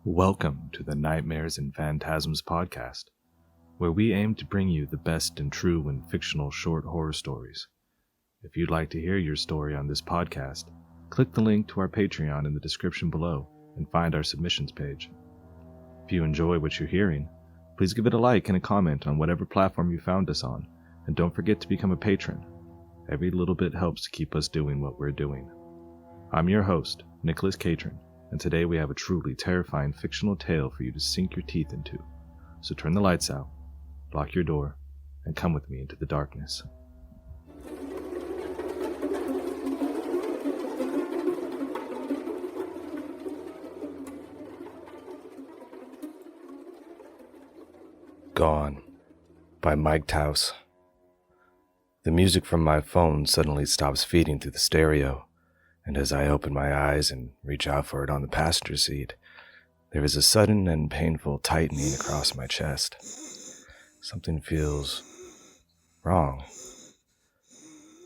Welcome to the Nightmares and Phantasms podcast, where we aim to bring you the best and true and fictional short horror stories. If you'd like to hear your story on this podcast, click the link to our Patreon in the description below and find our submissions page. If you enjoy what you're hearing, please give it a like and a comment on whatever platform you found us on, and don't forget to become a patron. Every little bit helps to keep us doing what we're doing. I'm your host, Nicholas Catron, and today we have a truly terrifying fictional tale for you to sink your teeth into. So turn the lights out, lock your door, and come with me into the darkness. Gone by Mike Towse. The music from my phone suddenly stops feeding through the stereo, and as I open my eyes and reach out for it on the passenger seat, there is a sudden and painful tightening across my chest. Something feels wrong.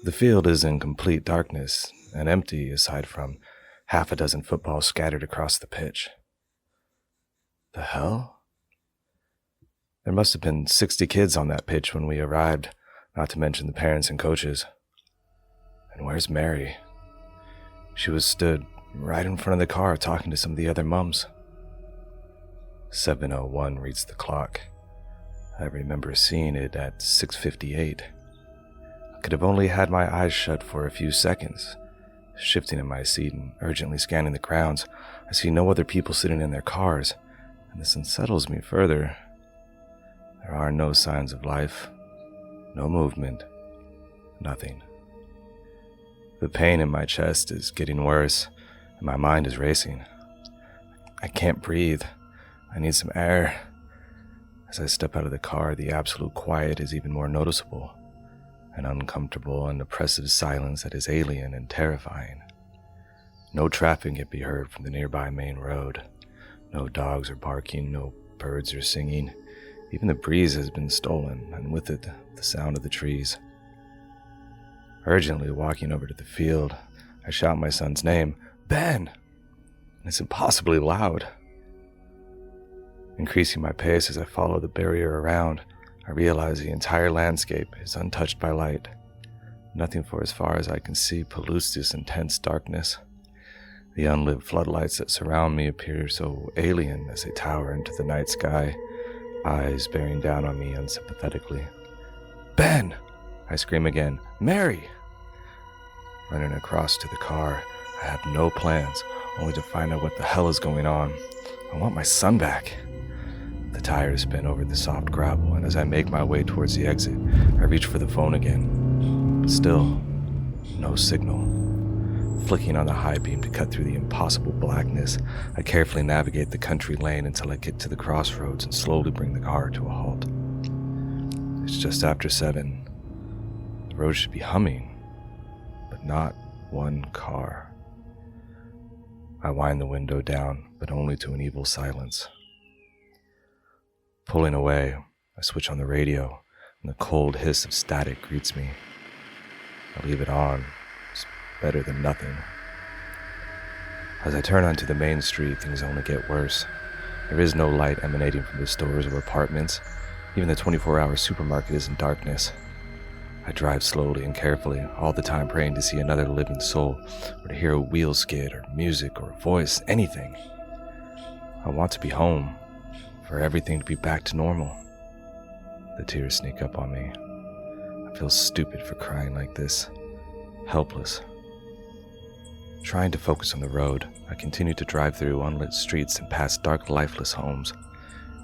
The field is in complete darkness and empty aside from half a dozen footballs scattered across the pitch. The hell? There must have been 60 kids on that pitch when we arrived, not to mention the parents and coaches. And where's Mary? She was stood right in front of the car talking to some of the other mums. 7:01 reads the clock. I remember seeing it at 6:58. I could have only had my eyes shut for a few seconds. Shifting in my seat and urgently scanning the grounds, I see no other people sitting in their cars, and this unsettles me further. There are no signs of life, no movement, nothing. The pain in my chest is getting worse, and my mind is racing. I can't breathe. I need some air. As I step out of the car, the absolute quiet is even more noticeable, an uncomfortable and oppressive silence that is alien and terrifying. No traffic can be heard from the nearby main road. No dogs are barking, no birds are singing. Even the breeze has been stolen, and with it, the sound of the trees. Urgently walking over to the field, I shout my son's name, Ben! And it's impossibly loud. Increasing my pace as I follow the barrier around, I realize the entire landscape is untouched by light. Nothing for as far as I can see pollutes this intense darkness. The unlit floodlights that surround me appear so alien as they tower into the night sky, eyes bearing down on me unsympathetically. Ben! I scream again, Mary! Running across to the car, I have no plans, only to find out what the hell is going on. I want my son back. The tires spin over the soft gravel, and as I make my way towards the exit, I reach for the phone again. But still, no signal. Flicking on the high beam to cut through the impossible blackness, I carefully navigate the country lane until I get to the crossroads and slowly bring the car to a halt. It's just after 7. The road should be humming, but not one car. I wind the window down, but only to an evil silence. Pulling away, I switch on the radio, and the cold hiss of static greets me. I leave it on. It's better than nothing. As I turn onto the main street, things only get worse. There is no light emanating from the stores or apartments. Even the 24-hour supermarket is in darkness. I drive slowly and carefully, all the time praying to see another living soul, or to hear a wheel skid, or music, or a voice, anything. I want to be home, for everything to be back to normal. The tears sneak up on me. I feel stupid for crying like this, helpless. Trying to focus on the road, I continue to drive through unlit streets and past dark, lifeless homes.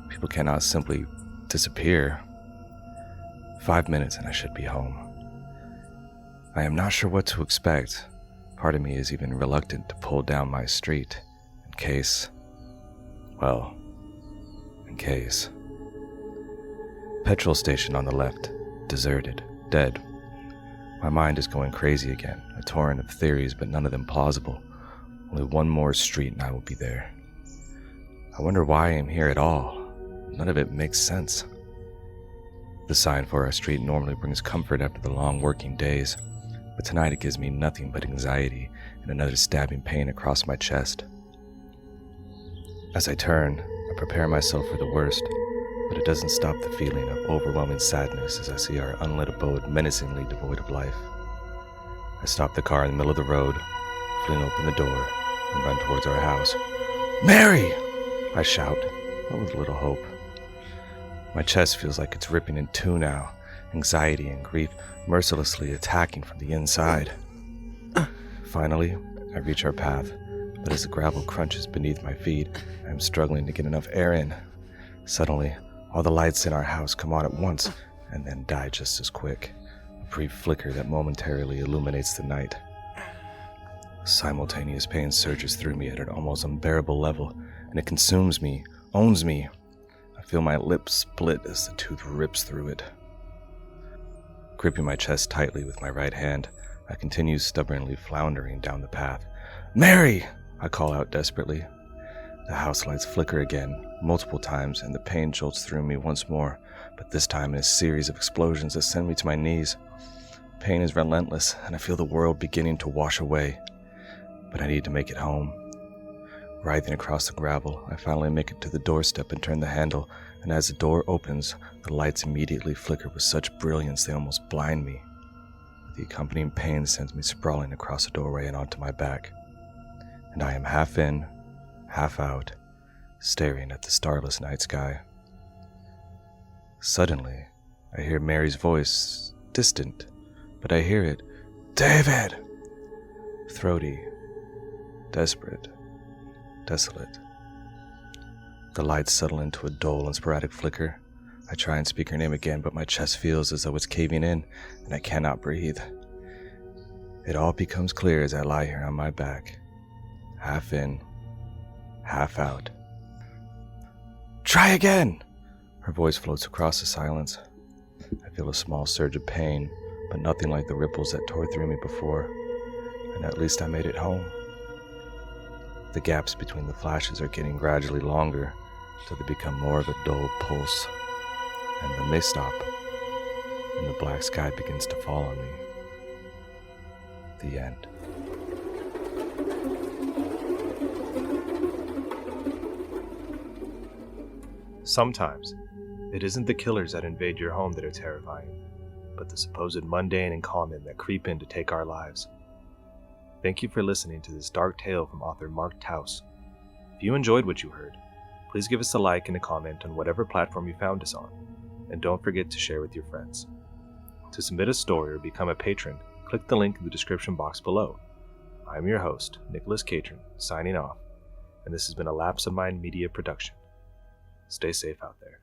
People cannot simply disappear. 5 minutes and I should be home. I am not sure what to expect. Part of me is even reluctant to pull down my street, in case. Petrol station on the left, deserted, dead. My mind is going crazy again, a torrent of theories, but none of them plausible. Only one more street and I will be there. I wonder why I am here at all. None of it makes sense. The sign for our street normally brings comfort after the long working days, but tonight it gives me nothing but anxiety and another stabbing pain across my chest. As I turn, I prepare myself for the worst, but it doesn't stop the feeling of overwhelming sadness as I see our unlit abode menacingly devoid of life. I stop the car in the middle of the road, fling open the door, and run towards our house. "Mary!" I shout, but with little hope. My chest feels like it's ripping in two now, anxiety and grief mercilessly attacking from the inside. Finally, I reach our path, but as the gravel crunches beneath my feet, I am struggling to get enough air in. Suddenly, all the lights in our house come on at once, and then die just as quick, a brief flicker that momentarily illuminates the night. Simultaneous pain surges through me at an almost unbearable level, and it consumes me, owns me. I feel my lips split as the tooth rips through it. Gripping my chest tightly with my right hand, I continue stubbornly floundering down the path. "Mary!" I call out desperately. The house lights flicker again, multiple times, and the pain jolts through me once more, but this time in a series of explosions that send me to my knees. Pain is relentless, and I feel the world beginning to wash away. But I need to make it home. Writhing across the gravel, I finally make it to the doorstep and turn the handle, and as the door opens, the lights immediately flicker with such brilliance they almost blind me. The accompanying pain sends me sprawling across the doorway and onto my back, and I am half in, half out, staring at the starless night sky. Suddenly, I hear Mary's voice, distant, but I hear it. "David!" Throaty, desperate, desolate. The lights settle into a dull and sporadic flicker. I try and speak her name again, but my chest feels as though it's caving in, and I cannot breathe. It all becomes clear as I lie here on my back, half in, half out. "Try again!" Her voice floats across the silence. I feel a small surge of pain, but nothing like the ripples that tore through me before, and at least I made it home. The gaps between the flashes are getting gradually longer, till they become more of a dull pulse, and then they stop, and the black sky begins to fall on me. The end. Sometimes, it isn't the killers that invade your home that are terrifying, but the supposed mundane and common that creep in to take our lives. Thank you for listening to this dark tale from author Towse. If you enjoyed what you heard, please give us a like and a comment on whatever platform you found us on, and don't forget to share with your friends. To submit a story or become a patron, click the link in the description box below. I'm your host, Nicholas Catron, signing off, and this has been a Lapse of Mind Media production. Stay safe out there.